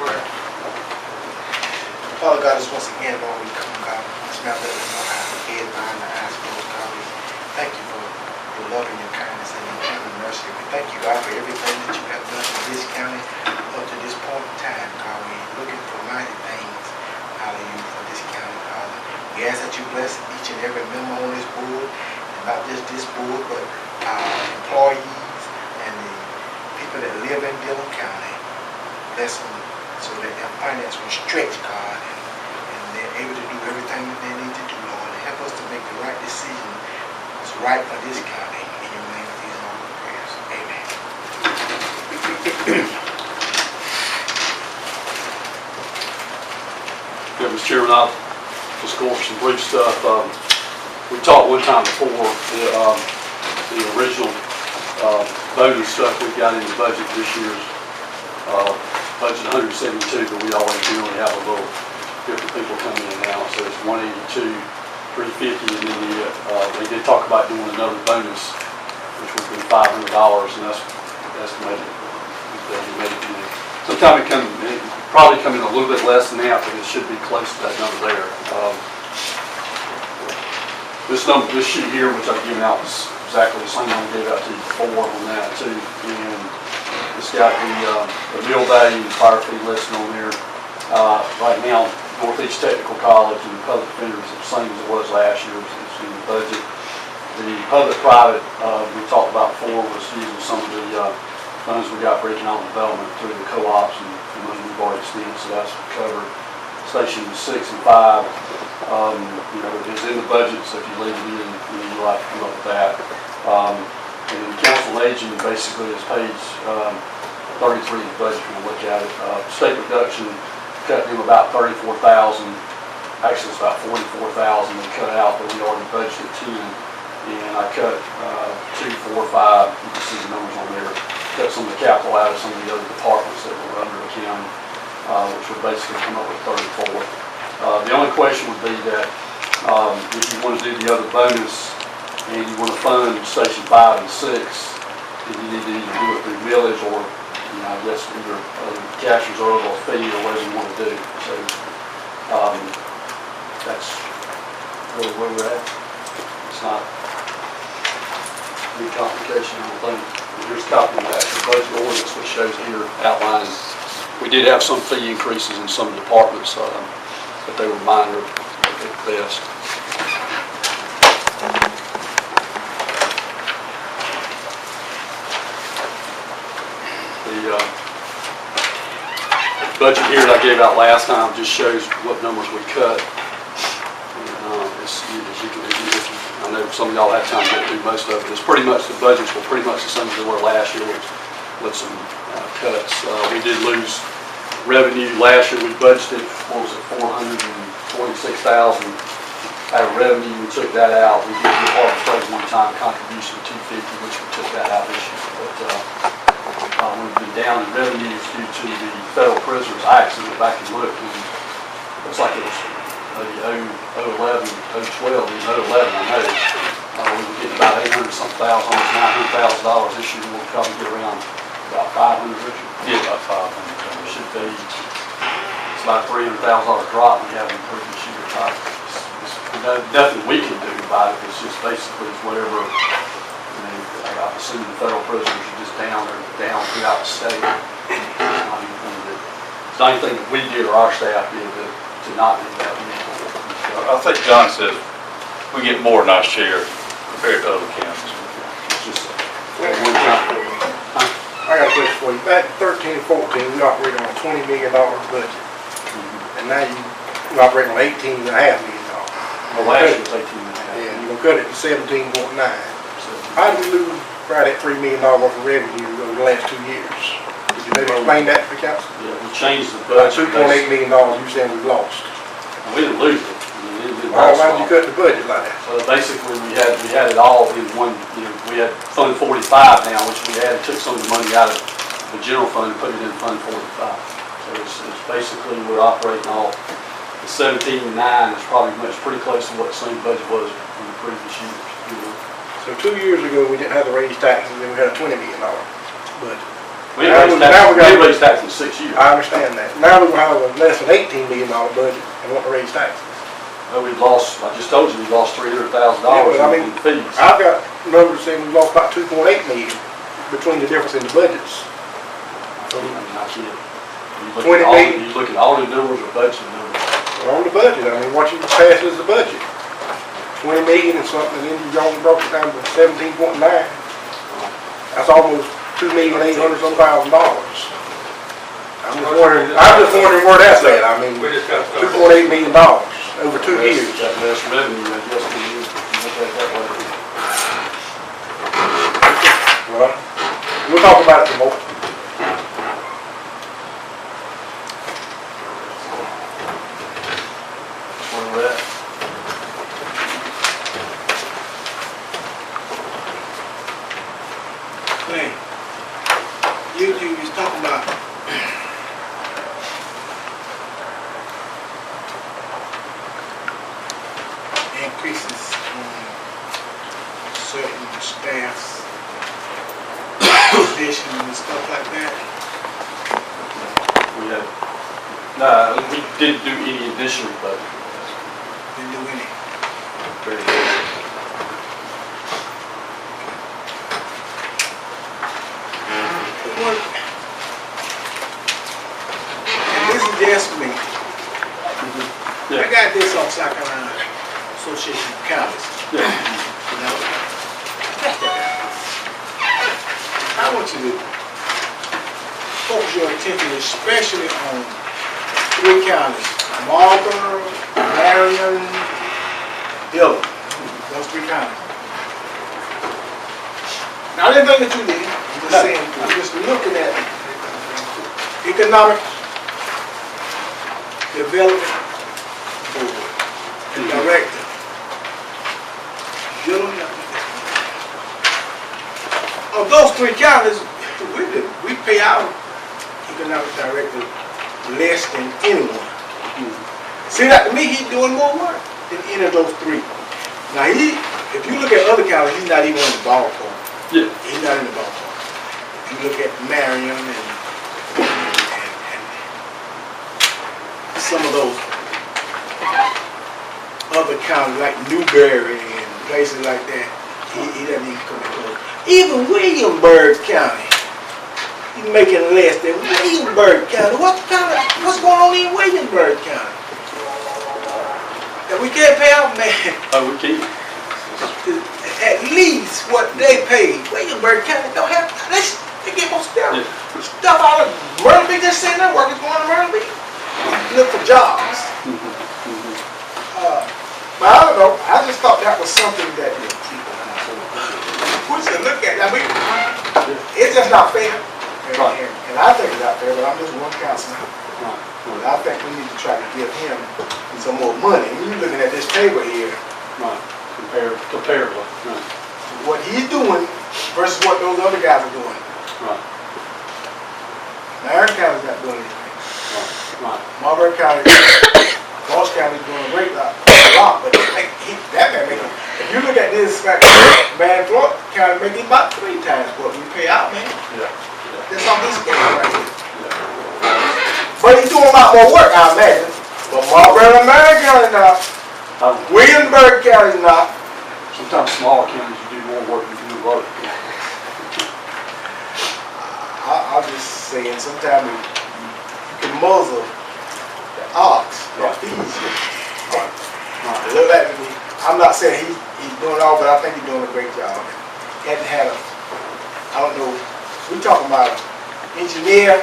prayer. Father God, just once again, Lord, we come, God. Just now let us know how to head behind the eyes closed, God. We thank you for your love and your kindness and your tender mercy. We thank you, God, for everything that you have done in this county up to this point in time, God. We're looking for mighty things, hallelujah, for this county, Father. We ask that you bless each and every member on this board, and not just this board, but our employees and the people that live in Dillon County. Bless them so that their finance will stretch, God, and they're able to do everything that they need to do, Lord. And help us to make the right decision that's right for this county. In your name, these are all the prayers. Amen. Yeah, Mr. Chairman, I'll just go over some brief stuff. We talked one time before the original bonus stuff we got in the budget this year's budget 172, but we always generally have a little different people coming in now. So it's 182, 350, and then they did talk about doing another bonus, which would be $500, and that's estimated. Sometimes it probably come in a little bit less than that, but it should be close to that number there. This sheet here, which I've given out, is exactly the same one we gave out to you before on that too, and it's got the mill value and fire fee listed on there. Right now, Northeast Technical College and the public defenders are the same as it was last year. It's in the budget. The public-private we talked about before was using some of the funds we got for economic development through the co-ops and money we've already spent, so that's covered. Stations 6 and 5, is in the budget, so if you leave it in, you'll have to come up with that. And council on aging basically is page 33 of the budget when you look at it. State reduction cut them about 34,000. Actually, it's about 44,000 they cut out, but we already budgeted 10. And I cut 2, 4, 5. You can see the numbers on there. Cut some of the capital out of some of the other departments that were under the county, which would basically come up with 34. The only question would be that if you want to do the other bonus and you want to fund Station 5 and 6, then you need to either do it through millage or, I guess either cash reserve or fee or whatever you want to do. So that's really where we're at. It's not a big complication, I don't think. Here's a copy of the actual budget ordinance, which shows here outlining. We did have some fee increases in some departments, but they were minor at best. The budget here that I gave out last time just shows what numbers we cut. I know some of y'all had time to get through most of it. It's pretty much, the budgets were pretty much the same as they were last year with some cuts. We did lose revenue last year. We budgeted, what was it, $426,000 out of revenue. We took that out. We did the Harvest Trade one-time contribution of $250, which we took that out this year. But we've been down in revenues due to the federal prisoners. I actually went back and looked, and it looks like it was maybe 011, 012, and 011, I know. We were getting about 800-something thousand, almost $900,000 this year. We'll probably get around about 500, Richard? Yeah, about 500. It should be, it's about a $300,000 drop we haven't improved this year. Nothing we can do about it. It's just basically whatever, I assume the federal prisoners are just down throughout the state. It's not anything that we did or our staff did to not do that. I think John says we get more in our share compared to other counties. It's just I got a question for you. Back in 13 and 14, we operated on a $20 million budget. And now you operate on $18.5 million. Well, last year was 18 and a half. Yeah, you're going to cut it to 17.9. So how did we lose right at $3 million worth of revenue over the last 2 years? Could you maybe explain that to the council? Yeah, we changed the budget. $2.8 million you saying we lost. We didn't lose it. Why did you cut the budget like that? So basically, we had it all in one. We had Fund 45 now, which we took some of the money out of the general fund and put it in Fund 45. So it's basically we're operating all. The 17.9 is probably pretty close to what the same budget was from the previous years. So 2 years ago we didn't have to raise taxes, and we had a $20 million budget. We ain't raised taxes in 6 years. I understand that. Now we're gonna have a less than $18 million budget and want to raise taxes. Well, we lost, I just told you, we lost $300,000 Yeah, but I mean, in fees. I've got numbers saying we lost about 2.8 million between the difference in the budgets. I mean, I can't. You 20 million. you look at all the numbers or budget numbers. We're on the budget, I mean, what you passed is the budget. 20 million and something, and then you only broke it down to 17.9. That's almost $2,800,000. I'm just wondering where that's at. I mean, $2.8 million over 2 years. That less revenue, I guess, when you look at it that way. Well, we'll talk about it some more. Where we're at. Hey, you was talking about increases on certain staffs, positions and stuff like that. We had, nah, we didn't do any additional budget. Didn't do any. Very good. And this is just me. Yeah. I got this on South Carolina Association of Counties. Yeah. You know? I want you to focus your attention especially on 3 counties: Marlboro, Marion, Dillon. Those 3 counties. Now, I didn't think that you did. I'm just saying, I'm just looking at economic development board and director. Dillon, of those 3 counties, we pay our economic director less than anyone. See, that to me, he's doing more work than any of those 3. Now, if you look at other counties, he's not even in the ballpark. Yeah. He's not in the ballpark. If you look at Marion and some of those other counties like Newberry and places like that, he doesn't even come close. Even Williamsburg County, he's making less than Williamsburg County. What's going on in Williamsburg County? That we can't pay our man Oh, we can't. at least what they pay. Williamsburg County don't have they get more stuff. Yeah. Stuff out of Myrtle Beach, just sitting there workers going to Myrtle Beach. Look for jobs. But I don't know. I just thought that was something that we should look at. I mean, it's just not fair. And I think it's not fair, but I'm just one councilman. But I think we need to try to give him some more money. When you're looking at this table here, Right. Comparable. Right. what he's doing versus what those other guys are doing. Right. Marion County's not doing anything. Right. Marlboro County, Ross County's doing a great lot, but that man making, if you look at this, like, man, Florida County making about 3 times what we pay out, man. Yeah. That's on this scale right here. But he's doing a lot more work, I imagine. But Marlboro and Marion County not. Williamsburg County's not. Sometimes smaller counties you do more work than you do larger. I'm just saying, sometimes you can muzzle the ox that feeds you. Look at me. I'm not saying he's doing it all, but I think he's doing a great job. He hadn't had I don't know, we're talking about an engineer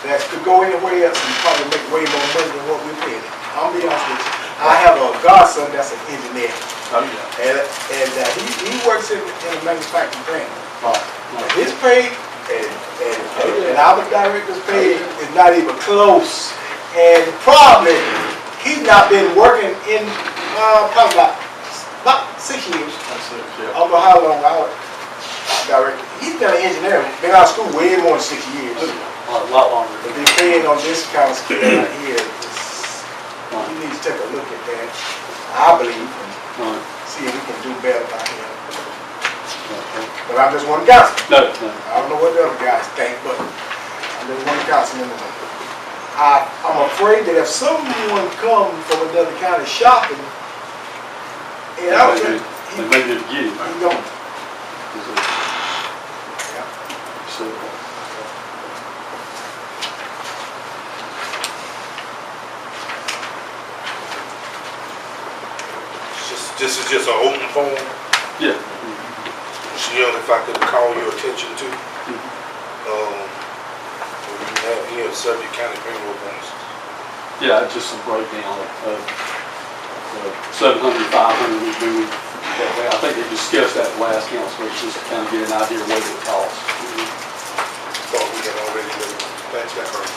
that could go anywhere else and probably make way more money than what we're paying. I'll be honest with you. I have a godson that's an engineer. Oh, yeah. And he works in a manufacturing plant. Right. His pay and our director's pay is not even close. And probably he's not been working in probably about 6 years. That's it, yeah. I don't know how long our director. He's been an engineer, been out of school way more than 6 years. A lot longer. But they're paying on this kind of scale right here. You need to take a look at that, I believe, and see if we can do better by him. But I'm just one guy. No, I don't know what the other guys think, but I'm just one councilman. I'm afraid that if someone comes from another county shopping, and I was they may get to get him. you don't. So, This is just an open forum. yeah. Sheila, if I could call your attention to, you have here subject county payroll bonuses. Yeah, it's just a breakdown of 700, 500 we do. I think they discussed that last council, just to kind of get an idea of what it would cost. Thought we had already patched that early.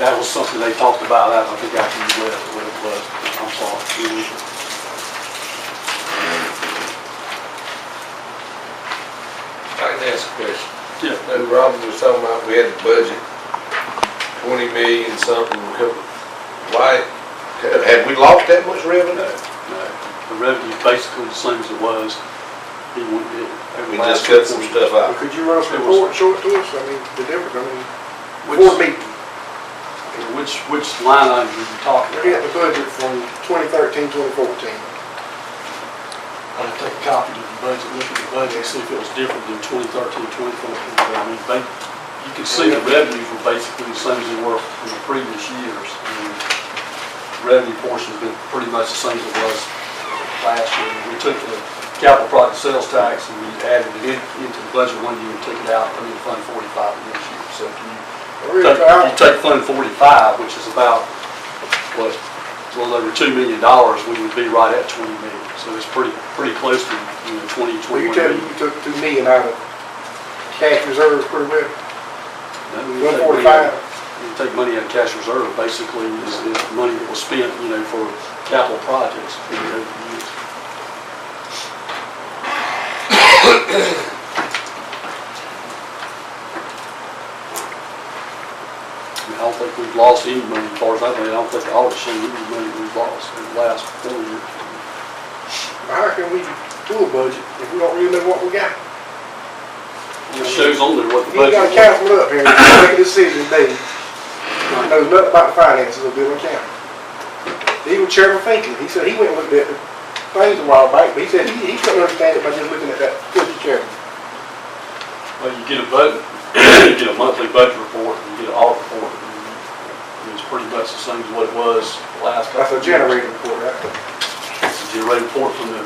That was something they talked about, I think after you left, what it was. I'm sorry. I can ask a question. Yeah. Robin was talking about we had the budget, 20 million something. Why, had we lost that much revenue? No. The revenue is basically the same as it was. We just cut some stuff out. Could you run some report short to us? I mean, the difference, Which line items are you talking we had about? the budget from 2013, 2014. I'll take a copy of the budget, look at the budget, see if it was different than 2013, 2014. I mean, you can see the revenues were basically the same as they were in the previous years. And the revenue portion's been pretty much the same as it was last year. We took the capital project sales tax and we added it into the budget one year and took it out, put it in Fund 45 the next year. So if you take Fund 45, which is about, what, a little over $2 million, we would be right at 20 million. So it's pretty close to, 20, 21 Well, you tell me million. you took $2 million out of cash reserves pretty well. No, we take money 145. You take money out of cash reserve, basically, is money that was spent, for capital projects. I don't think we've lost any money as far as I know. I don't think the audit showed any money we've lost in the last 4 years. How can we do a budget if we don't really know what we got? It shows on there what the You budget got a was. councilman up here, make a decision today, knows nothing about the finances of Dillon County. Even Chairman Finkley, he said he went and looked at the things a while back, but he said he couldn't understand it by just looking at that budget chairman. Well, you get a budget, you get a monthly budget report, and you get an audit report. And it's pretty much the same as what it was last couple That's a of years. generated report, right? It's a generated report from the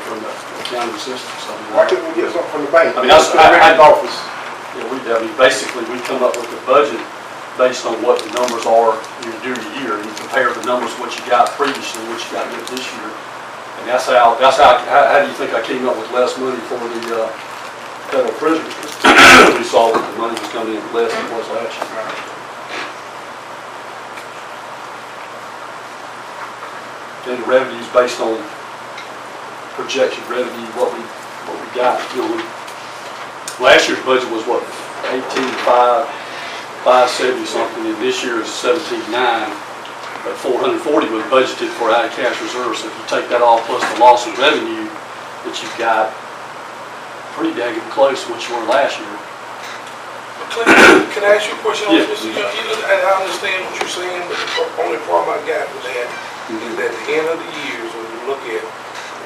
accounting system. Why couldn't we get something from the bank? I mean, that's, From the records office. Basically, we come up with a budget based on what the numbers are year to year, and you compare the numbers, what you got previously, what you got this year. And how do you think I came up with less money for the federal prisoners? We saw that the money was coming in less than it was last year. And the revenue's based on projected revenue, what we got. Last year's budget was what, 18,570 something, and this year is 17,900. But 440 was budgeted for out of cash reserve. So if you take that all plus the loss of revenue that you've got, pretty dang close to what you were last year. Clint, can I ask you a question on Yeah. this? And I understand what you're saying, but the only problem I got with that is at the end of the years, when you look at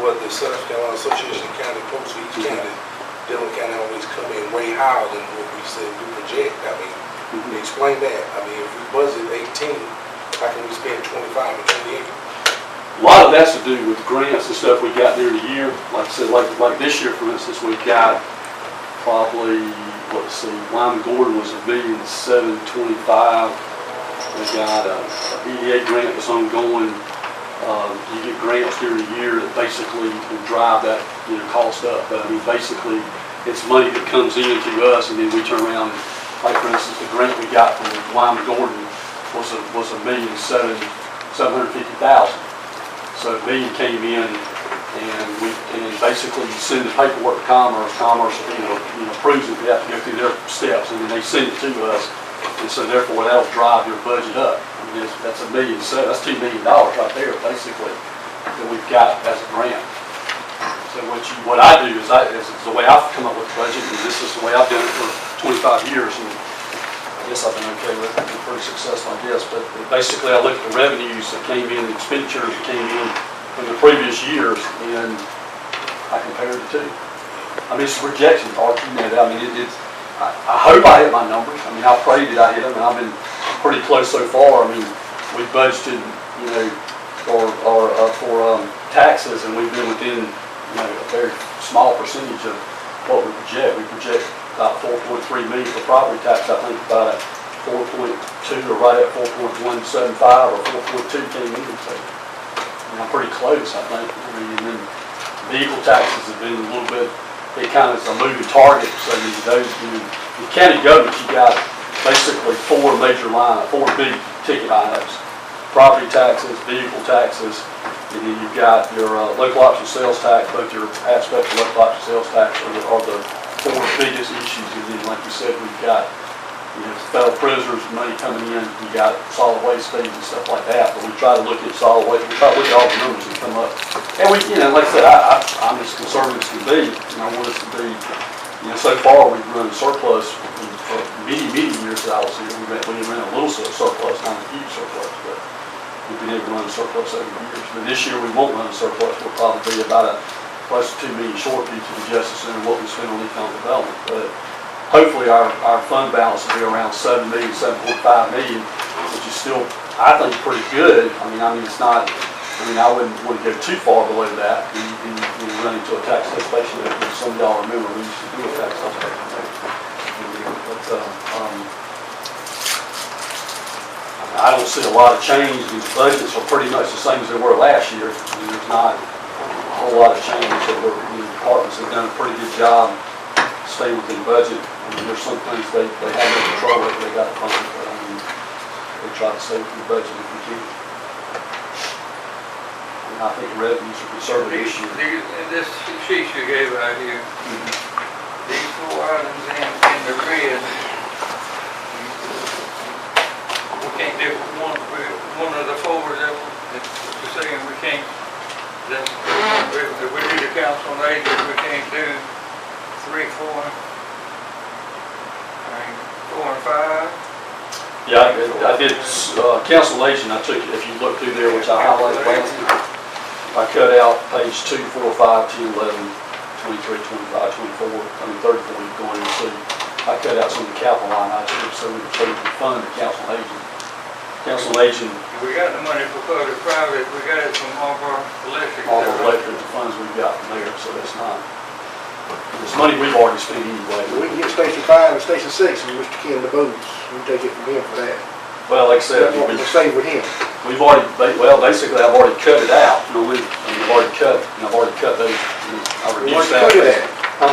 what the South Carolina Association of County posts for each county, Dillon County always come in way higher than what we said we project. I mean, explain that. I mean, if we budget 18, how can we spend 25 or 28? A lot of that's to do with grants and stuff we got during the year. Like I said, like this year, for instance, we've got probably, let's see, Wyman Gordon was $1,725,000. We got a EDA grant that's ongoing. You get grants during the year that basically will drive that, cost up. But I mean, basically, it's money that comes in to us, and then we turn around and, like for instance, the grant we got from Wyman Gordon was $1,750,000. So $1 million came in, and basically you send the paperwork to Commerce. Commerce, approves it. We have to go through their steps, and then they send it to us. And so therefore, that'll drive your budget up. I mean, that's $1 million. So that's $2 million right there, basically, that we've got as a grant. So So what I do is is the way I've come up with the budget, and this is the way I've done it for 25 years, and I guess I've been okay with it, been pretty successful, I guess, but basically I look at the revenues that came in, the expenditures that came in from the previous years, and I compare the two. I mean, it's a projection, Art, you know that. I mean, I hope I hit my numbers. I mean, I prayed that I hit them, and I've been pretty close so far. I mean, we budgeted, you know, for taxes, and we've been within, you know, a very small percentage of what we project. We project about 4.3 million for property tax. I think about a 4.2 or right at 4.175 or 4.2 came in. So, you know, pretty close, I think. I mean, and then vehicle taxes have been a little bit. It kind of is a moving target. So the county government, you got basically four big ticket items: property taxes, vehicle taxes, and then you've got your local option sales tax. Both your aspects of local option sales tax are the four biggest issues. And then, like you said, we've got, you know, federal prisoners money coming in. We got solid waste fees and stuff like that. But we try to look at solid waste. We try to look at all the numbers that come up. And we, you know, like I said, I'm as conservative as can be. And I want us to be, you know, so far we've run a surplus for many years that I was here. We ran a little surplus, not a huge surplus, but we've been able to run a surplus over the years. But this year we won't run a surplus. We'll probably be about a close to 2 million short due to the Justice Center, what we spend on economic development. But hopefully our fund balance will be around 7 million, 7.5 million, which is still, I think, pretty good. I mean, it's not, I wouldn't want to go too far below that and run into a tax legislation that some of y'all remember we used to do a tax legislation. But I don't see a lot of change. These budgets are pretty much the same as they were last year. I mean, there's not a whole lot of change. The departments have done a pretty good job staying within budget. I mean, there's some things they have no control over. They got to fund it, but I mean, they try to stay within the budget if we can. And I think revenues are conservative this year. This sheet you gave out here, these four items in the red, we can't do one of the four that you're saying we can't, if we do the council on aging, we can't do 3, 4, I mean, 4 and 5. Yeah, I did cancellation. I took, if you look through there, which I highlighted last time, I cut out page 2, 4, 5, 10, 11, 23, 25, 24, I mean 34 going into. I cut out some of the capital line items so we could fund the council agent. Council agent. We got the money for public private, we got it from all of our electric. All the electric funds we've got from there, so that's not, it's money we've already spent anyway. We can get Station 5 and Station 6 and Mr. Ken the boots. We take it from him for that. Well, like I said, That's what we'll save with him. we've already, basically I've already cut it out. You know, I've already cut those, I reduced that. Where'd you put it at?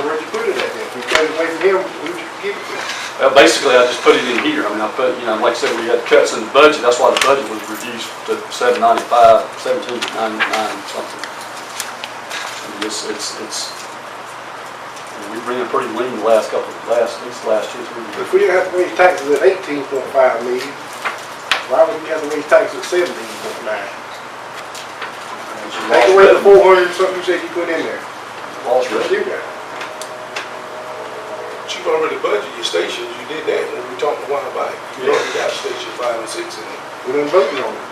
Where'd you put it at then? If we cut it away from him, where'd you give it to? Well, basically, I just put it in here. I mean, I put, you know, like I said, we had cuts in the budget. That's why the budget was reduced to 795, 1799 something. I mean, we ran pretty lean the last 2 or 3 years. If we didn't have to raise taxes at 18.5 million, why would we have to raise taxes at 17.9? Take away the 400 something you said you put in there. Lost What revenue. you got? You've already budgeted your stations, you did that when we talked a while back. You already got Station 5 and 6 in it. We done voted on it.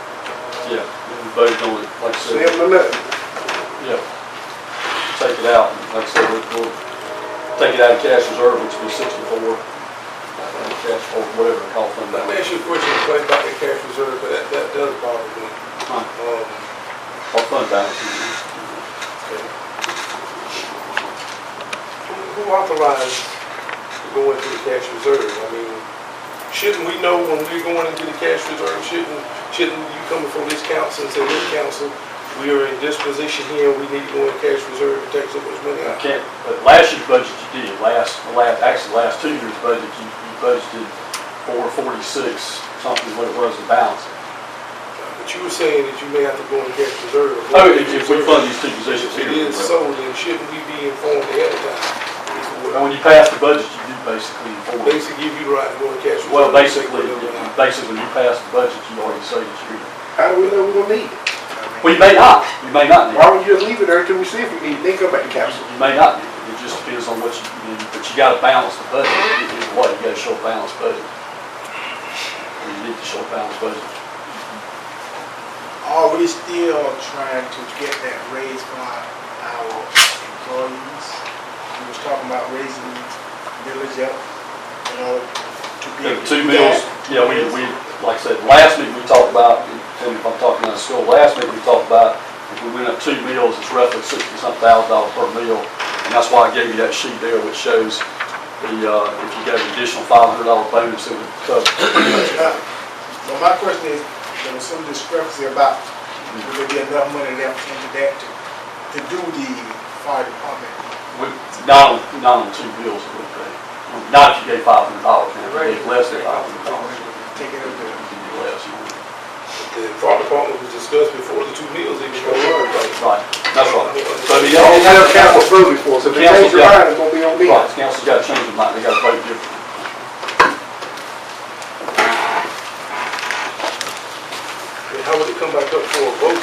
Yeah, we voted on it, like I said. 7 or nothing. Yeah. Take it out, and like I said, we'll take it out of cash reserve, which will be 64. Cash, or whatever they call fund Let me balance. ask you a question about the cash reserve, but that does bother me. Or fund balance. Who authorized to go into the cash reserve? I mean, shouldn't we know when we're going into the cash reserve? Shouldn't you come before this council and say, look, council, we are in this position here, we need to go in cash reserve and take so much money out? Can't, but last year's budget you did, last 2 years' budget, you budgeted 446, something what it was, the balance. But you were saying that you may have to go in cash reserve. Oh, if we fund these 2 positions If here. it is so, then shouldn't we be informed ahead of time? And when you pass the budget, you do basically inform. Basically give you the right to go in cash reserve. Well, basically, when you pass the budget, you already say that you're. How do we know we don't need it? I mean, Well, you may not need it. Why would you just leave it there till we see if we need it, then come back to council? You may not need it, it just depends on what you need, but you gotta balance the budget. Either way, you gotta show a balanced budget. You need to show a balanced budget. Are we still trying to get that raise for our employees? We was talking about raising millage up, you know, to be The able to two do mills, that. yeah, we, like I said, last meeting we talked about, and if I'm talking out of school, last meeting we talked about, if we went up 2 mills, it's roughly $60-something thousand per meal. And that's why I gave you that sheet there, which shows the, if you got an additional $500 bonus, it would cover. Well, my question is, there was some discrepancy about, would there be enough money left into that to do the fire department? Not on 2 bills, it would be. Not if you gave $500, now if you gave less than $500, Take it up it there. would be less. The fire department was discussed before the 2 meals even go on. Right, that's right. So the All only the council voted for, so if they change their mind, it's gonna be on me. right, the council's got to change their mind, they got to vote differently. How would it come back up for a vote?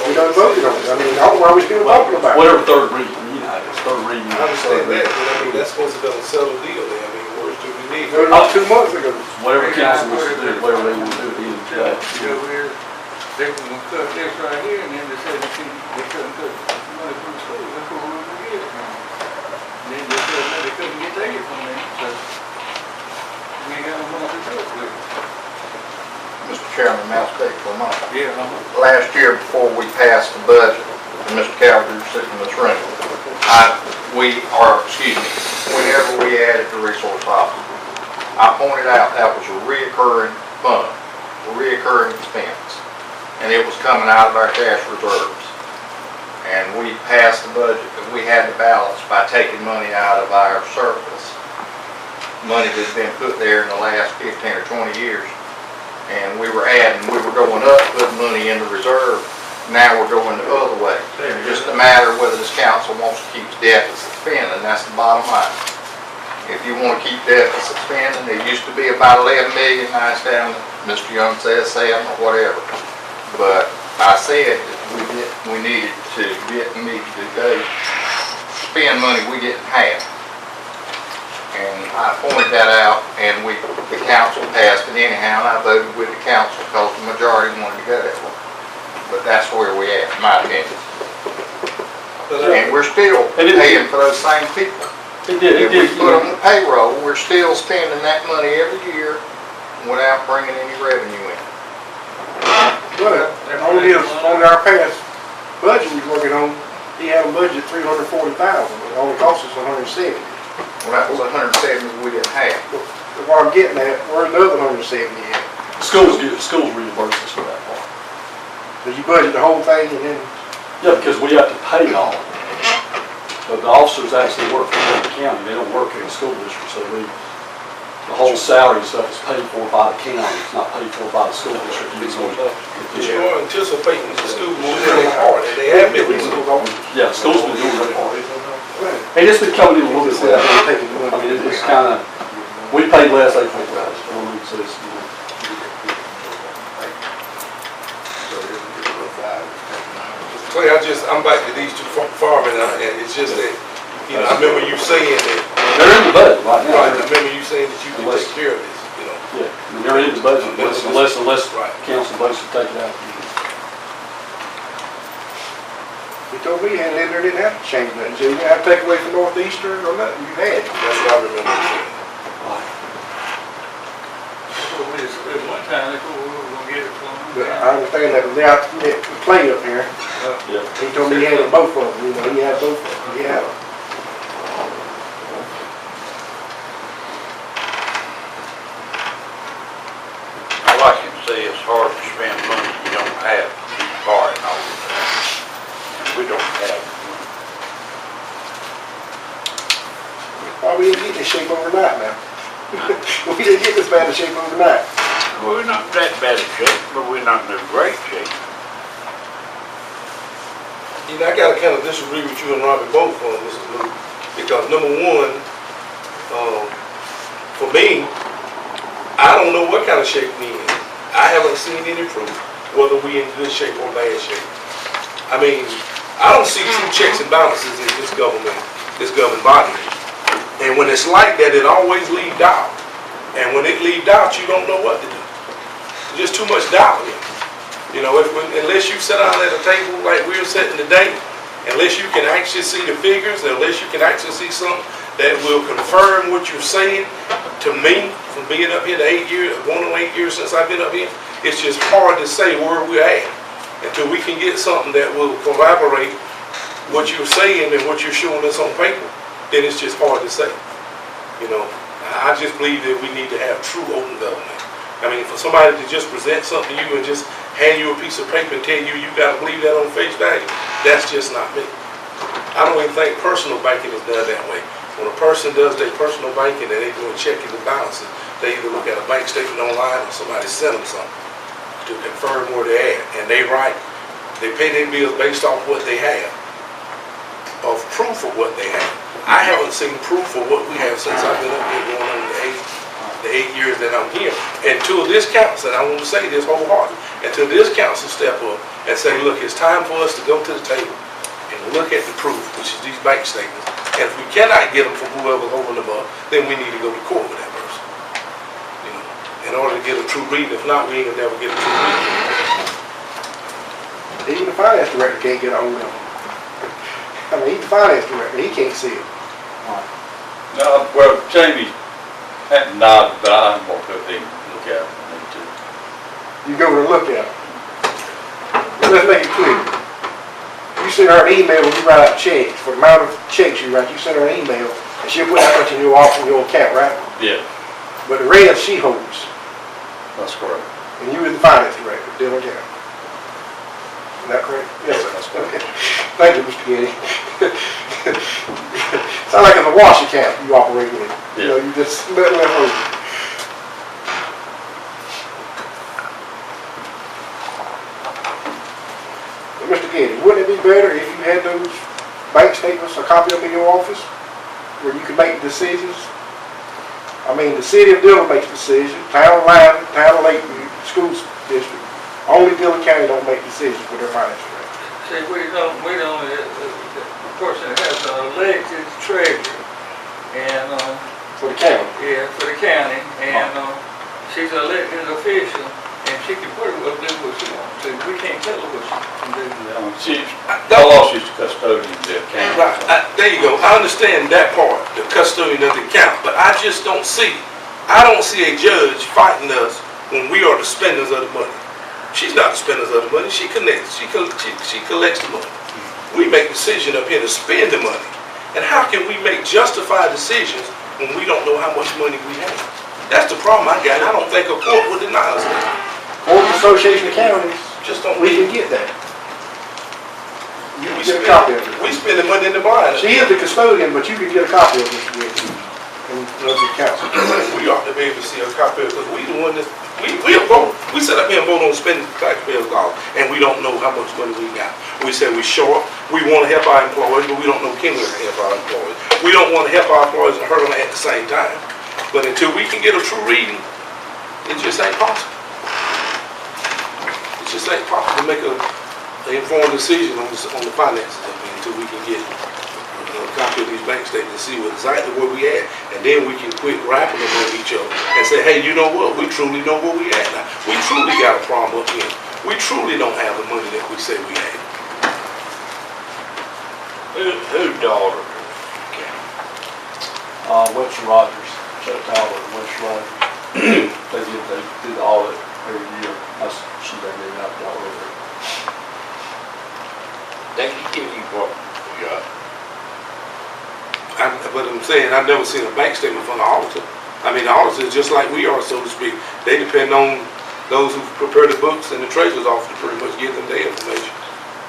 We done voted on it, I mean, I don't know why we still talking about it. Whatever third reading, you know, it's third reading. I understand that, but I mean, that's supposed to be a settled deal there. I mean, where's do we need? Voted on 2 months ago. Whatever council wants to do, whatever they want to do at the end of the day. They were gonna cut this right here, and then they said they couldn't cut money from the school, that's where we were gonna get it from. Then they said that they couldn't get theirs from them, so we ain't got no money to do it with. Mr. Chairman, may I speak for a moment? Yeah, Last year, before we passed the budget, and Mr. Calvert was sitting in this room, whenever we added the resource officer, I pointed out that was a reoccurring fund, a reoccurring expense, and it was coming out of our cash reserves. And we passed the budget that we had to balance by taking money out of our surplus, money that's been put there in the last 15 or 20 years. And we were going up, putting money in the reserve. Now we're going the other way. It's just a matter of whether this council wants to keep deficit spending, that's the bottom line. If you want to keep deficit spending, it used to be about 11 million, now it's down, Mr. Young says 7 or whatever. But I said that we needed to go spend money we didn't have. And I pointed that out, and the council passed it anyhow, and I voted with the council because the majority wanted to go that way. But that's where we at, in my opinion. And we're still paying for those same people. It did, If we put them on the payroll, we're still spending that money every year without bringing any revenue in. But, on our past budget we was working on, he had a budget of $340,000, it only cost us $170,000. Well, that was 170 we didn't have. What I'm getting at, where's the other 170 at? Schools reimburse us for that part. Did you budget the whole thing and then? Yeah, because we have to pay all of it. But the officers actually work for the county, they don't work in the school district, so the whole salary stuff is paid for by the county, it's not paid for by the school district. You're anticipating the school moving really hard, and they have been. Yeah, the school's been doing really hard. And it's been coming in a little bit less. I mean, it's kind of, we pay less, they pay less. I mean, so it's, you know. Clay, I'm back to these 2 farming, and it's just that, you know, I remember you saying that. They're in the budget right now. Right, I remember you saying that you can take care of this, you know. Yeah, I mean, they're in the budget, unless council votes to take it out. He told me he had it in there, didn't have to change nothing, so you didn't have to take away from Northeastern or nothing, you had it. That's what I remember you saying. at one time, they thought we were gonna get it from But them. I understand that, but now, the play up here, Yeah. he told me he had both of them, you know, he had both of them, yeah. All I can say it's hard to spend money you don't have, borrowing all the time. And we don't have money. Why we didn't get this shape overnight now? We didn't get this bad a shape overnight. We're not that bad a shape, but we're not in a great shape. You know, I gotta kind of disagree with you and Robbie both on this, Lou, because number one, for me, I don't know what kind of shape we in. I haven't seen any proof whether we in good shape or bad shape. I mean, I don't see true checks and balances in this government, this governing body. And when it's like that, it always leaves doubt. And when it leaves doubt, you don't know what to do. There's just too much doubt here. You know, unless you sit down at a table like we're sitting today, unless you can actually see the figures, unless you can actually see something that will confirm what you're saying, to me, from being up here the 8 years, going on 8 years since I've been up here, it's just hard to say where we're at until we can get something that will corroborate what you're saying and what you're showing us on paper. Then it's just hard to say. You know, I just believe that we need to have true open government. I mean, for somebody to just present something to you and just hand you a piece of paper and tell you you got to believe that on face value, that's just not me. I don't even think personal banking is done that way. When a person does their personal banking and they're doing checking and balances, they either look at a bank statement online or somebody sent them something to confirm where they're at. And they pay their bills based off what they have, of proof of what they have. I haven't seen proof of what we have since I've been up here going on the 8 years that I'm here. Until this council, and I want to say this wholeheartedly, until this council step up and say, look, it's time for us to go to the table and look at the proof, which is these bank statements. And if we cannot get them from whoever's holding them up, then we need to go to court with that person. You know, in order to get a true reading. If not, we ain't gonna never get a true reading. Even the finance director can't get on them. I mean, he's the finance director, he can't see it. No, well, Jamie hadn't nodded, but I'm gonna go take a look at it. I need to. You go and look at it. Let's make it clear. You send her an email when you write out checks, for the amount of checks you write, you send her an email, and she'll put that much in your account, right? Yeah, But the rest she holds, that's correct. and you is the finance director, Dillon County. Is that correct? Yes, sir. That's correct. Okay. Thank you, Mr. Getty. Sound like it's a wash account you operate with. You know, you just let hold. Mr. Getty, wouldn't it be better if you had those bank statements, a copy of them in your office, where you can make decisions? I mean, the city of Dillon makes decisions, town of Lyman, town of Lakeview, school district. Only Dillon County don't make decisions with their finance director. See, we don't, the person that has an elected treasurer, and, For the county. yeah, for the county, and, she's an elected official, and she can pretty well do what she wants to. We can't tell her what she can do. I lost she's the custodian of the account. Right, there you go. I understand that part, the custodian of the account, but I just don't see a judge fighting us when we are the spenders of the money. She's not the spenders of the money. She collects the money. We make decisions up here to spend the money. And how can we make justified decisions when we don't know how much money we have? That's the problem I got. I don't think a court would deny us that. Or the Association of Counties, Just don't. we can get that. You We can get a copy of it. We spend the money in the bond. She is the custodian, but you can get a copy of it, Mr. Getty, and the council. We ought to be able to see a copy of it, because we the one that, we'll vote. We sit up here and vote on spending taxpayers' dollars, and we don't know how much money we got. We say we're short, we want to help our employees, but we don't know can we help our employees. We don't want to help our employees and hurt them at the same time. But until we can get a true reading, it just ain't possible. It just ain't possible to make an informed decision on the finances of it until we can get a copy of these bank statements and see exactly where we at, and then we can quit rapping about each other and say, hey, you know what, we truly know where we at now. We truly got a problem up here. We truly don't have the money that we say we have. Who's daughter? Webster Rogers, Joe Tyler, Webster Rogers. They do the audit every year. She they do out the audit. They can give you what you got. But I'm saying, I've never seen a bank statement from the auditor. I mean, the auditor is just like we are, so to speak. They depend on those who prepare the books and the treasurer's office to pretty much give them their information.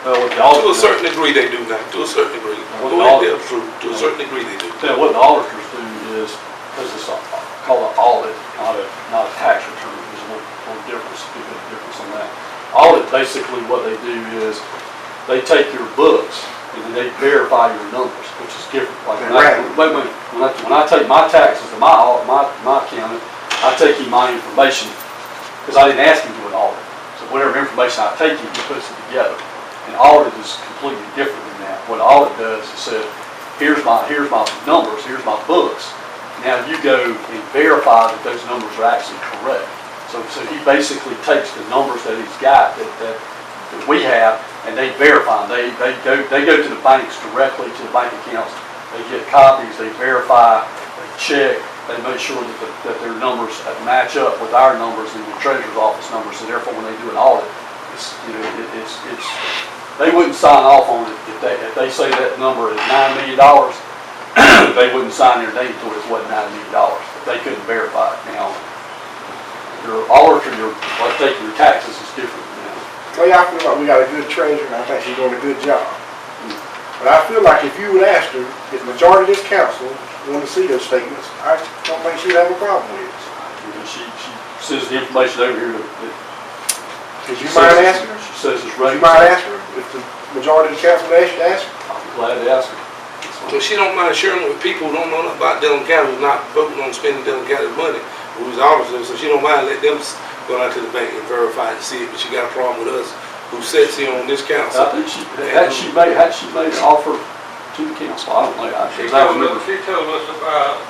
With the To auditors, a certain degree they do now, to a certain degree. Well, Go ahead, Dale, true. To a certain degree they do. what the auditors do is, because it's called an audit, not a tax return. There's a little difference, a bit of difference on that. Audit, basically what they do is, they take your books and then they verify your numbers, which is different. Like when I take my taxes to my accountant, I take him my information because I didn't ask him to do an audit. So whatever information I take him, he puts it together. And audit is completely different than that. What audit does is say, here's my numbers, here's my books. Now you go and verify that those numbers are actually correct. So he basically takes the numbers that he's got that we have, and they verify them. They go to the banks directly, to the bank accounts. They get copies, they verify, they check, they make sure that their numbers match up with our numbers and the treasurer's office numbers. So therefore, when they do an audit, they wouldn't sign off on it if they say that number is $9 million. They wouldn't sign their name to it as what $9 million if they couldn't verify it. Now, your auditor, let's take your taxes is different. Well, yeah, I feel like we got a good treasurer, and I think she's doing a good job. But I feel like if you would ask her, if the majority of this council want to see those statements, I don't think she'd have a problem with it. She sends the information over here Would you mind asking her? She says it's Would ready. you mind asking her if the majority of the council would ask you to ask her? I'll be glad to ask her. So she don't mind sharing with people who don't know nothing about Dillon County, who's not voting on spending Dillon County's money, who's officers, so she don't mind let them go out to the bank and verify and see it, but she got a problem with us who sits here on this council. I think had she made an offer to the council, I don't know. She told us about,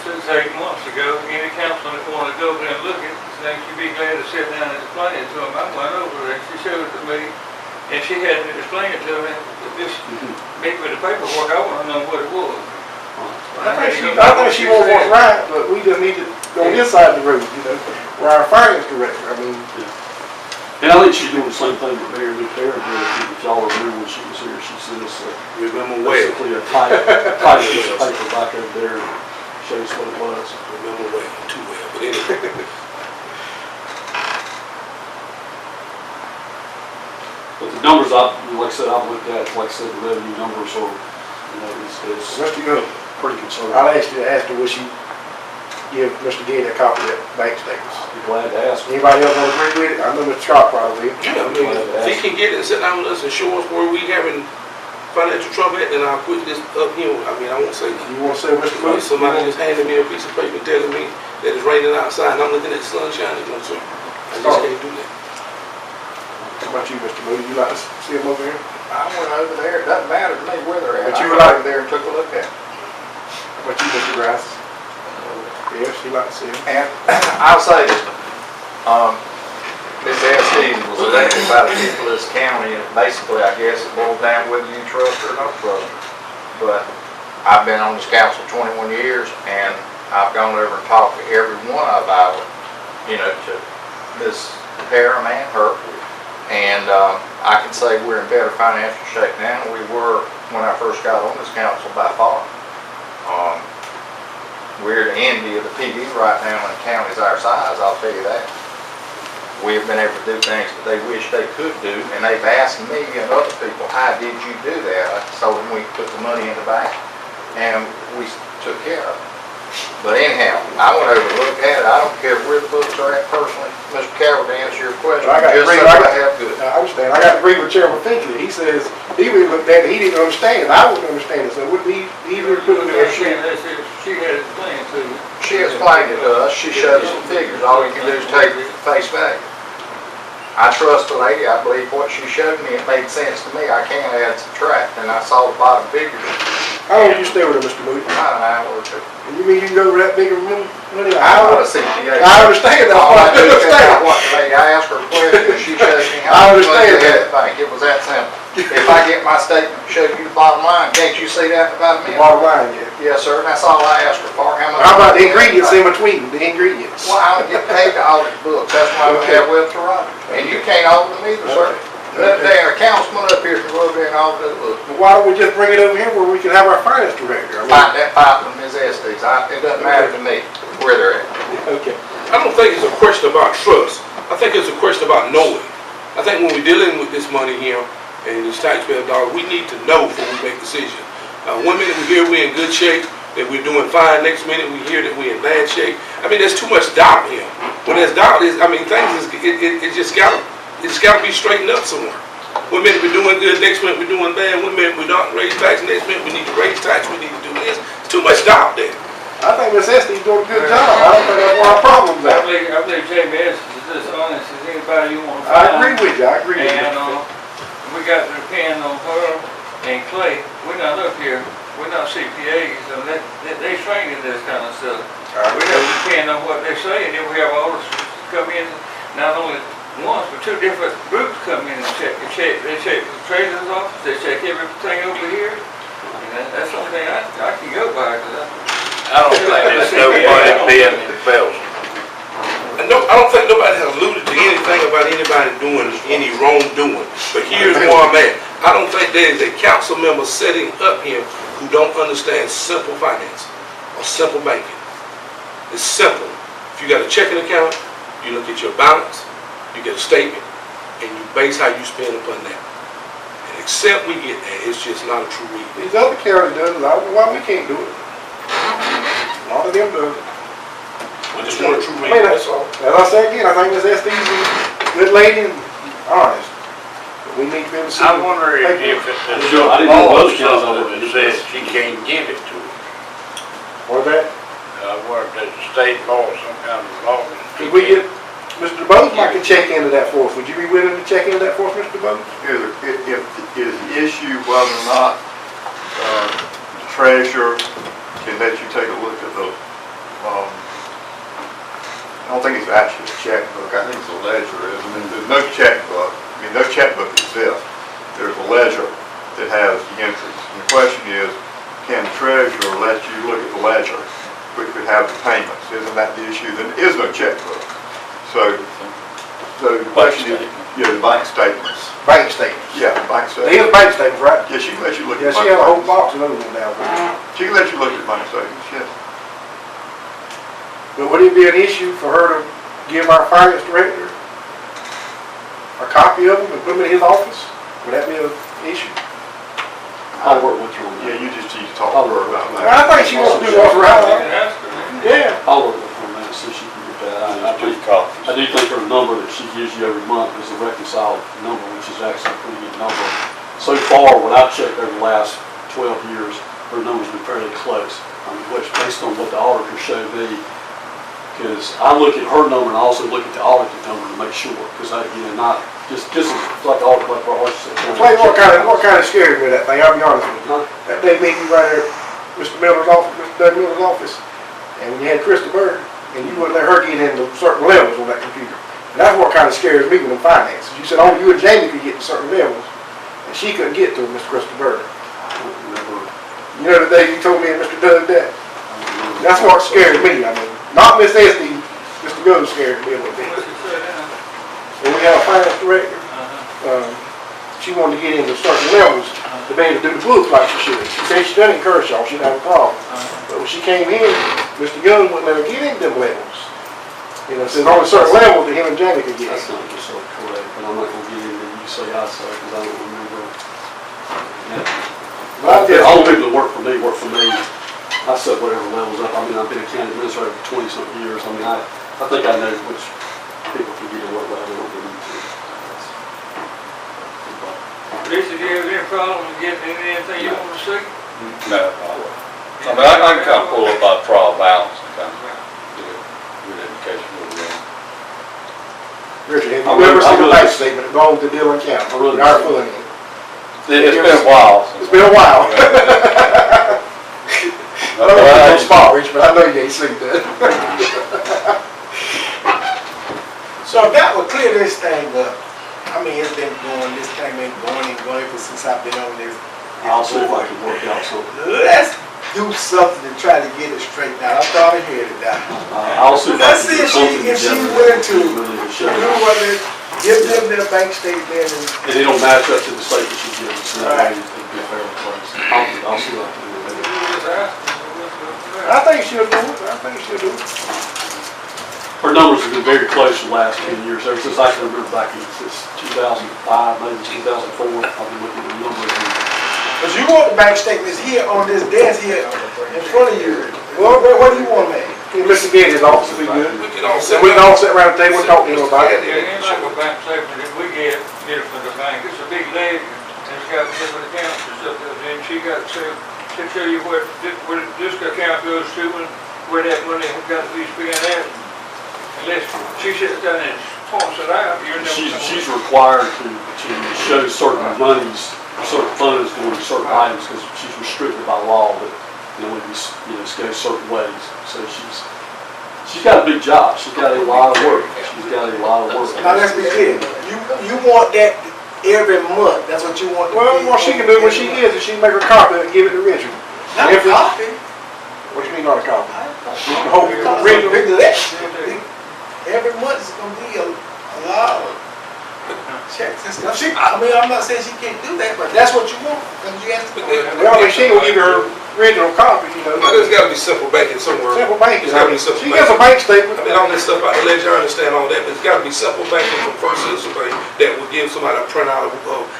6, 8 months ago, any council that wanted to go there and look at it, then she'd be glad to sit down and explain it to them. I went over there, she showed it to me, and she had to explain it to me. This meet with the paperwork, I want to know what it was. I think she wants what's right, but we just need to go on this side of the road, where our finance director, And I think she's doing the same thing with Mayor Luke Perrin here. If y'all remember when she was here, she sent us basically a type piece of paper back over there and showed us what it was. Remember well, too well, but anyway. But the numbers like I said, I've looked at, like I said, the revenue numbers are, it's Mr. Good, pretty conservative. I'll ask you to ask her, will she give Mr. Gator a copy of that bank statements? I'd be glad to ask. Anybody else want to agree with it? I know Mr. Scott probably will. Yeah, if he can get it and sit down with us and show us where we having financial trouble at, then I'll quit this up here. I won't say nothing. You want to say, Mr. Moody? Somebody just handed me a piece of paper telling me that it's raining outside and I'm looking at the sun shining on something. I just can't do that. How about you, Mr. Moody? You like to see him over here? I went over there, it doesn't matter to me where they're at. But you I went like- over there and took a look at it. How about you, Mr. Grass? Yes, you like to see him. And I'll say this, Ms. Estes was elected by the people of this county, and basically, I guess it boils down whether you trust her or don't trust her. But I've been on this council 21 years, and I've gone over and talked to every one of our, to Ms. Perrin and her. And I can say we're in better financial shape now than we were when I first got on this council by far. We're the envy of the PD right now in counties our size, I'll tell you that. We've been able to do things that they wish they could do, and they've asked me and other people, how did you do that? I told them we put the money in the bank, and we took care of it. But anyhow, I went over to look at it. I don't care where the books are at personally. Mr. Carroll, to answer your question, I got to just agree. so I have good. I understand. I got to agree with Chairman Finkley. He says he really looked at it, he didn't understand it. I wouldn't understand it, so wouldn't he really put it in? She had explained to me. She explained it to us. She showed us some figures. All you can do is take it at face value. I trust the lady. I believe what she showed me. It made sense to me. I can't add and subtract, and I saw the bottom figures. How long did you stay with her, Mr. Moody? About an hour or two. And you mean you can go over that big of a money? I'm not a CPA. I understand that. All I I do is check out understand. what the lady, I asked her a question, and she showed me I how much money understand they had that. at the bank. It was that simple. If I get my statement, show you the bottom line, can't you see that in about a minute? Bottom line, yeah. Yes, sir, and that's all I asked her for. How much? How about the ingredients in between, the ingredients? Well, I don't get paid to audit books. That's why we have Web to Roger. And you can't audit them either, sir. There, a councilman up here can go over there and audit the book. But why don't we just bring it over here where we can have our finance director? Fight that fight with Ms. Estes. It doesn't matter to me where they're at. Okay. I don't think it's a question about trust. I think it's a question about knowing. I think when we're dealing with this money here and this taxpayer dollar, we need to know before we make decisions. One minute we hear we're in good shape, that we're doing fine. Next minute we hear that we're in bad shape. I mean, there's too much doubt here. When there's doubt, things it just gotta be straightened up somewhere. One minute we're doing good, next minute we're doing bad. One minute we don't raise tax, next minute we need to raise tax. We need to do this. It's too much doubt there. I think Ms. Estes doing a good job. I don't think that's where our problem's I at. believe JBS is as honest as anybody you want to I find. agree with you, I agree with And you. we we got to depend on her and Clay. We're not up here, we're not CPAs, and they training this kind of stuff. We have to depend on what they say, and then we have auditors come in, not only once, but two different groups come in and check. They check the treasurer's office, they check everything over here. And that's the only thing I can go by, because I don't think there's nobody being embezzled. I don't think nobody has alluded to anything about anybody doing any wrongdoing, but here's where I'm at. I don't think there is a council member sitting up here who don't understand simple finance or simple banking. It's simple. If you got a checking account, you look at your balance, you get a statement, and you base how you spend upon that. And except we get that, it's just not a true read. These other counties does it, I don't know why we can't do it. A lot of them do it. We just want a true I read, mean, that's all. as I say again, I think Ms. Estes is a good lady and honest. But we need to be able to see. I wonder if it's I didn't know law or those counties I something wouldn't that do says she can't give it to her. Or that, I wonder if there's a state law or some kind of law. that she could we can't- get, Mr. DeBose might can check into that for us. Would you be willing to check into that for us, Mr. DeBose? Is the issue whether or not the treasurer can let you take a look at the, I don't think it's actually a checkbook, I think it's a ledger. There's no checkbook, no checkbook exists. There's a ledger that has the entries. And the question is, can the treasurer let you look at the ledger, which would have the payments? Isn't that the issue? There is no checkbook. So the question is, the bank statements. Bank statements. Yeah, bank They statements. have bank statements, right? Yeah, she can let you look Yeah, at she bank has a whole statements. box of those in down there. She can let you look at bank statements, yes. But would it be an issue for her to give our finance director a copy of them and put them in his office? Would that be an issue? I'll work with her on Yeah, that. you just need to talk to her about that. I think she wants to do what's right. Yeah. I'll work with her on that, see if she can get that. I Two think- copies. I do think her number that she gives you every month is a reconciled number, which is actually a pretty good number. So far, when I've checked over the last 12 years, her number's been fairly close. I mean, which based on what the auditor showed me, because I look at her number and I also look at the audited number to make sure, because I, not, just like all, like our auditor said. Tell you what kind of scared me that thing, I'll be honest with you. That day meeting right there, Mr. Miller's office, Mr. Doug Miller's office, and when you had Krista Bird, and you wouldn't let her get into certain levels on that computer. And that's what kind of scares me with the finances. You said, oh, you and Jamie could get to certain levels, and she couldn't get to Miss Krista Bird. You know the day you told me and Mr. Doug that? That's what scared me, I mean, not Miss Esty, Mr. Go scared me a little bit. When we had a finance director, she wanted to get into certain levels to be able to do the books like she should. She said she done it in Kershaw, she didn't have a problem. But when she came in, Mr. Young wouldn't let her get into them levels. You know, so there's only certain levels that him and Jamie could get. That's not just so correct, but I'm not gonna get into you say I say, because I don't remember. All the people that work for me. I set whatever levels up. I mean, I've been a county administrator for 20-something years. I mean, I think I know which people can get in what level they don't get into. Lisa, do you have any problem with getting anything you want to see? No, I mean, I can kind of pull up my trial balance and kind of get a good indication of where Richard, have you ever seen a bank statement that belongs to Dillon County? In our fund? it's been a while. It's been a while. I don't know if you're gonna spot, Rich, but I know you ain't seen that. So that will clear this thing up. I mean, it's been going, this thing been going ever since I've been on this. I'll see if I can work out something. Let's do something to try to get it straightened out. I'm sorry to hear it now. I'll see if I Let's can see get something if she together. willing to Really do show. what it, give them their bank statement and And they don't match up to the statement she gives, so that way it'd be fairly close. I'll see what I can do with it. I think she'll do it. Her numbers have been very close the last 10 years, ever since I can remember back in since 2005, maybe 2004, I've been looking at the numbers. because you want the bank statements here on this desk here in front of you. Well, what do you want, man? Mr. Getty's office will be good. We can all And we can all sit around the table and talk to him about it. Yeah, it ain't like a bank statement that we get it from the bank. It's a big ledger, and it's got different accounts and stuff, and she got to tell you where this account goes to and where that money got to be spent at. unless she sits down and points it out, you're never. She's required to show certain monies, certain funds going to certain items, because she's restricted by law that, it goes certain ways. So she's got a big job. She's got a lot of work. She's got a lot of work. Now, let's be clear, you want that every month, that's what you want? Well, what she can do when she gets it, she can make a copy and give it to Richard. Not a copy. What do you mean not a copy? You can hold it original. Every month is gonna be a lot of checks and stuff. I'm not saying she can't do that, but that's what you want, because you asked for it. Well, I mean, she will give her original copy, But there's gotta be simple banking somewhere. Simple banking. There's gotta be simple She gets a banking. bank statement. I mean, all this stuff out the ledger, I understand all that, but it's gotta be simple banking from First Citizen Bank that will give somebody a printout of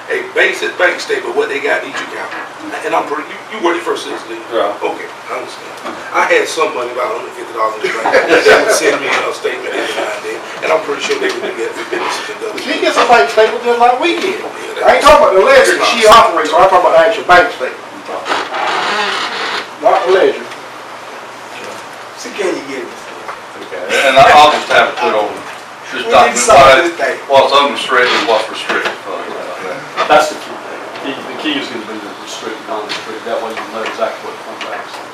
a basic bank statement, what they got in each account. And I'm pretty, you work at First Citizen, didn't you? Yeah. Okay, I understand. I had some money, about $150 in the bank, that would send me a statement every now and then, and I'm pretty sure they would do that for businesses and others. She gets a bank statement just like we get. I ain't talking about the ledger that she operates, I'm talking about the actual bank statement. Not the ledger. So can you get it? Okay, and I'll just have it put on this We need to solve this document, thing. what's unrestricted, what's restricted. That's the key. The key is going to be the restricted, non-restricted. That way you know exactly what the fund balance is.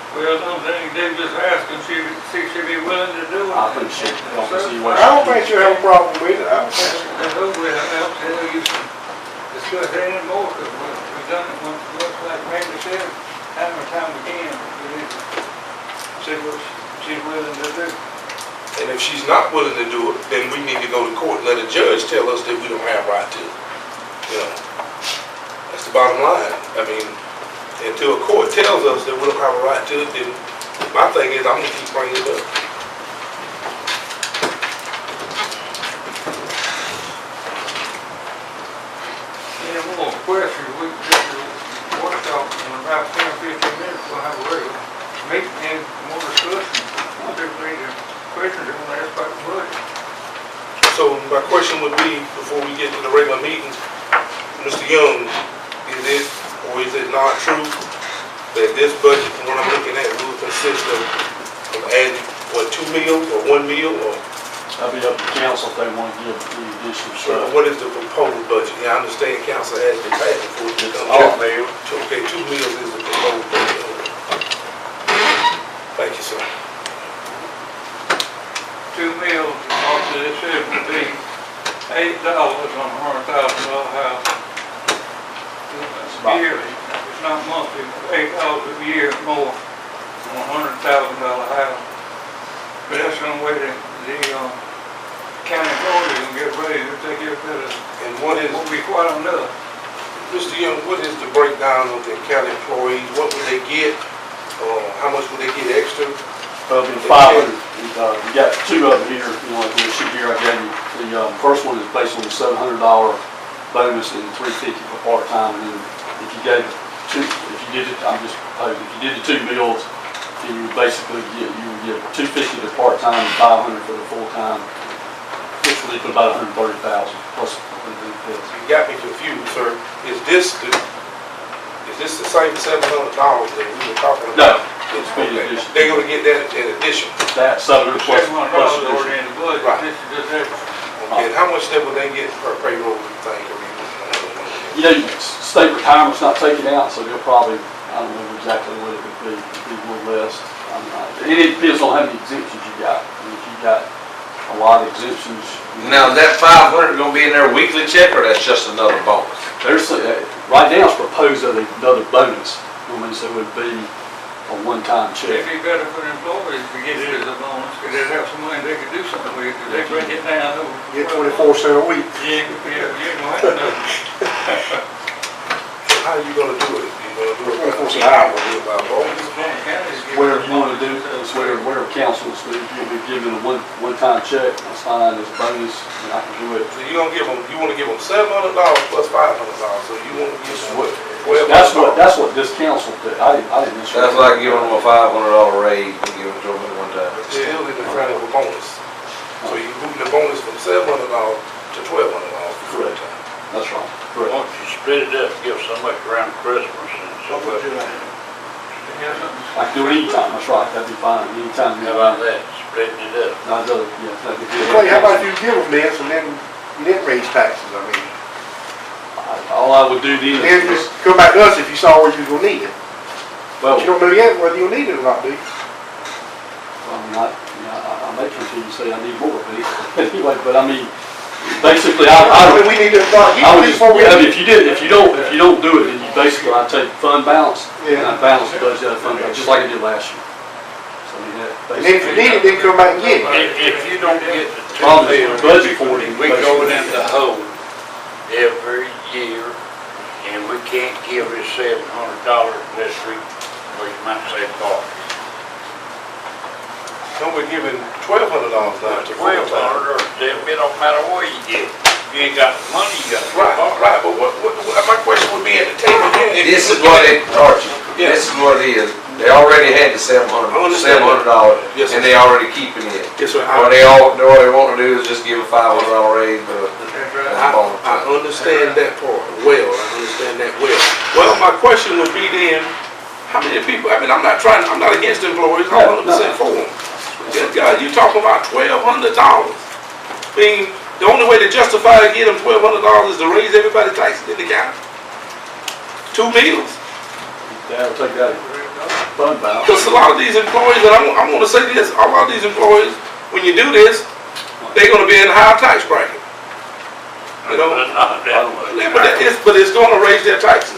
Well, something they just ask and see if she'd be willing to do it. I think she don't see what I don't think she'll have a problem with it. I don't think so. That's over with, I'll tell you, discuss that anymore, because we've done it once, like Randy said, time and time again. We need to see what she's willing to do. And if she's not willing to do it, then we need to go to court and let a judge tell us that we don't have right to. That's the bottom line. I mean, until a court tells us that we don't have a right to it, then my thing is, I'm gonna keep bringing it up. Any more questions, we can just workshop in about 10 or 15 minutes, we'll have a regular meeting and more discussion. I think we need questions that want to ask about the budget. So my question would be, before we get to the regular meeting, Mr. Young, is it or is it not true that this budget, from what I'm looking at, will consist of adding, what, 2 meals or 1 meal, or That'll be up to council if they want to give the additional stuff. what is the proposed budget? Yeah, I understand council has to pass before it comes All out. meal. Okay, 2 meals is the proposed budget. Thank you, sir. 2 meals, also they said would be $8 on a $100,000 house. Yearly, it's not monthly, $8 a year more on a $100,000 house. But that's the only way that the county authorities can get ready to take care of that. And what is, Won't be quite enough. Mr. Young, what is the breakdown of the county employees? What would they get? How much would they get extra? It'll be 500. You got 2 of them here, like the sheet here I gave you. The first one is based on the $700 bonus and $350 for part-time. And then if you gave 2, if you did it, I'm just proposing, if you did the 2 meals, then you would basically get, you would get $250 to part-time and $500 for the full-time, which would equal about $130,000 plus benefits. You got me confused, sir. Is this the same $700 that we were talking No, about? it's been Okay. addition. They're gonna get that in addition. That $700 plus $700 addition. already in the budget, Right. this is just extra. Okay, and how much then would they get per payroll, you think? You know, state retirement's not taken out, so they'll probably, I don't know exactly what it would be, it'd be a little less. And it depends on how many exemptions you got. I mean, if you got a lot of exemptions. Now, is that 500 gonna be in their weekly check, or that's just another bonus? There's, right now it's proposed as another bonus. I mean, so it would be a one-time check. It'd be better for the employees to get it as a bonus, because they'd have some money they could do something with, because they break it down over. Get 24 cents a week. Yeah, you ain't gonna have nothing. How are you gonna do it? You gonna do it by 24 cents an hour. by bonus? Whatever you want to do, it's whatever council's do. If you'll be given a one-time check, that's fine, it's a bonus, and I can do it. So you gonna give them, you wanna give them $700 plus $500, so you wanna give them $1,200. That's what this council did. I didn't. That's like giving them a $500 raise and giving it to them at one time. But it's still in the front of a bonus. So you're moving the bonus from $700 to $1,200 for full time. That's right, Why correct. don't you split it up, give so much around Christmas and so much. Yeah, something. Like do it anytime, that's right, that'd be fine, anytime. How about that, splitting it up? I'd rather, yeah, that'd be good. Clay, how about if you give them this and then you didn't raise taxes, I mean? All I would do then Then is, just come back to us if you saw where you was gonna need it. well, But you don't know yet whether you'll need it or not, do you? I'm not, you know, I may come to you and say I need more, but anyway, but I mean, basically, I mean, we need to, I would just, I mean, if you don't do it, then you basically, I take fund balance, and I balance the budget out of fund balance, just like I did last year. So I mean, that And then if you need it, then come back and get it. If you don't get the two Problem is, bills, budget for it, we go in the hole every year, and we can't give this $700 unless we might say party. So we're giving $1,200 now to $1,200 or $7, it don't matter where you get it. If you ain't got the money, you got to Right, right, but my question would be at the table here. if This you is look what at it, Archie, this is what it is. They already had the I understand that. $700, Yes, and sir. they already keeping it. Yes, sir. What they want to do is just give a $500 raise, I understand that part well, I understand that well. Well, my question would be then, how many people, I mean, I'm not against employees, I'm 100% for them. God, you talking about $1,200. I mean, the only way to justify to get them $1,200 is to raise everybody's taxes in the county. 2 meals. that'll take that fund balance. Because a lot of these employees, and I want to say this, a lot of these employees, when you do this, they're going to be in a higher tax bracket. You know? But not that much. Yeah, but it's going to raise their taxes.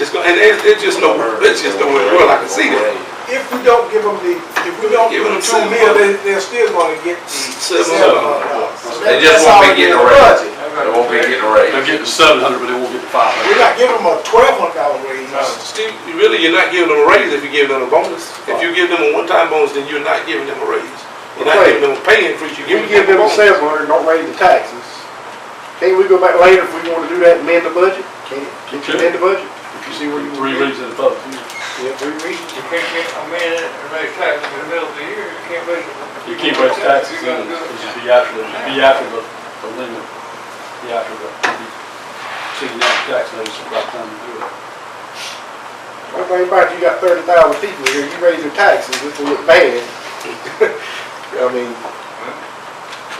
It's going, and it's just no world I can see that. If we don't give them if we don't give them 2 meals, they're still gonna get the $700. they just won't be getting a raise. They won't be getting a raise. They'll get the 700, but they won't get the 500. We're not giving them a $1,200 raise. Steve, you're not giving them a raise if you give them a bonus. If you give them a one-time bonus, then you're not giving them a raise. You're not giving them a pay increase, you're We giving give them a them bonus. $700, don't raise the taxes. Can't we go back later if we want to do that, amend the budget? Can you amend the budget? If you see where you. 3 reasons in the vote. Yeah, 3 reasons. You can't get a minute and raise taxes in the middle of the year, you can't raise. You can't raise taxes, then it should be after the limit, be after the, seeking out the tax notice at the right time to do it. One thing about it, you got 30,000 people here, you raise their taxes, it's gonna look bad. I mean,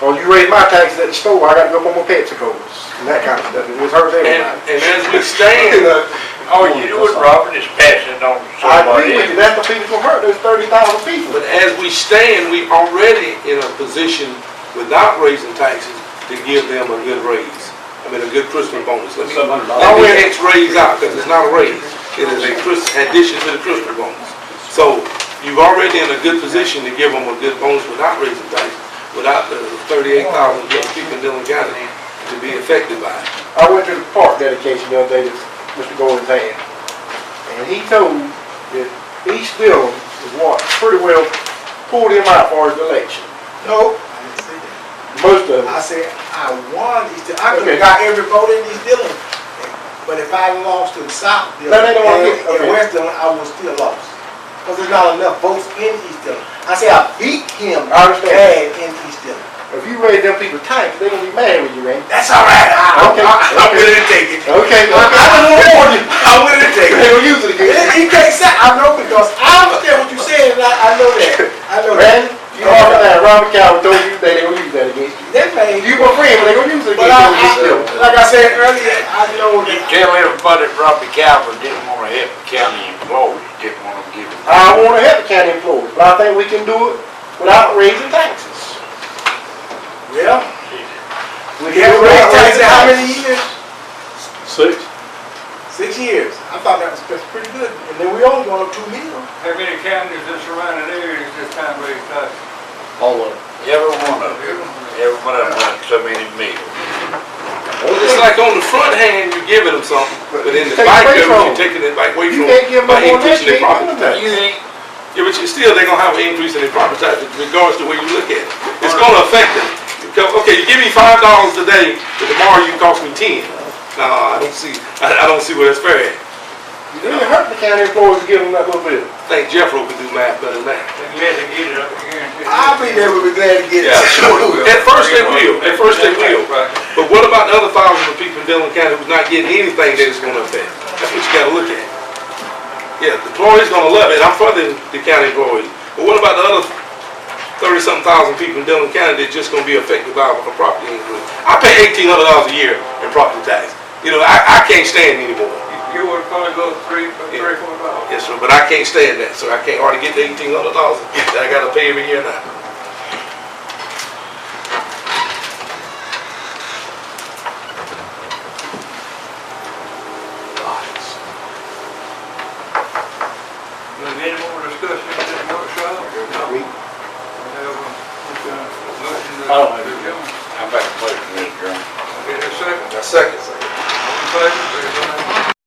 or you raise my taxes at the store, I gotta go for more PepsiCos and that kind of stuff. It hurts everybody. And as we stand, All you doing, Robert, is passing it on to I somebody agree with you, else. that's the people gonna hurt, those 30,000 people. but as we stand, we already in a position without raising taxes to give them a good raise. I mean, a good Christmas bonus. Let $700. me X raise out, because it's not a raise. It is a addition to the Christmas bonus. So you've already in a good position to give them a good bonus without raising taxes, without the 38,000 people in Dillon County to be affected by it. I went to the park dedication the other day that Mr. Gordon's had, and he told that East Dillon is what pretty well pulled him out for his election. No, I didn't say that. Most of I them. said, I won East Dillon. I could Okay. have got every vote in East Dillon. But if I lost to the South Dillon No, they don't want to and get- okay. West Dillon, I would still lost. Because there's not enough votes in East Dillon. I said, I beat him I understand. bad in East Dillon. If you raise them people's taxes, they're gonna be mad with you, Randy. That's all right. Okay, I'm okay. willing to take it. Okay, I don't want to warn you. I'm willing to take They it. gonna use it again. He can't say, I know because I understand what you're saying, and I know that. I know that. Randy, you already that. Robert Calvin told you they gonna use that against you. That may, You my friend, but they gonna use it but against you. Still. like I said earlier, I know You that. tell everybody that Robbie Calvert didn't want to help the county employees, didn't want to give them. I wanna help the county employees, but I think we can do it without raising taxes. Well, We we have raised taxes how many years? 6? 6 years. I thought that's pretty good. And then we only going up 2 meals. How many counties in surrounding areas this time raise taxes? All of it. Every one of them, every one of them got so many meals. It's like on the front hand, you're giving them something, but in the Take back away of from it, them. you're taking it back away You from can't give them them by more than that, increasing you their ain't property giving them tax. that. You ain't, Yeah, but still, they're gonna have an increase in their property tax regardless to the way you look at it. It's gonna affect them. Because, okay, you give me $5 today, but tomorrow you cost me 10. No, I don't see where that's fair at. You really hurt the county employees to give them that little bit. I think Jeffro could do math better than that. They glad to get it, I can guarantee. I believe they would be glad to get it. Yeah, Sure will. At first they will, at first they will. Right. But what about the other thousands of people in Dillon County who's not getting anything that it's gonna affect? That's what you gotta look at. Yeah, the employees gonna love it, I'm for the county employees. But what about the other 30-something thousand people in Dillon County that's just gonna be affected by a property increase? I pay $1,800 a year in property tax. You know, I can't stand anymore. You would probably go $3, $4. Yes, sir, but I can't stand that, so I can't hardly get the $1,800 that I gotta pay every year now. Any more discussion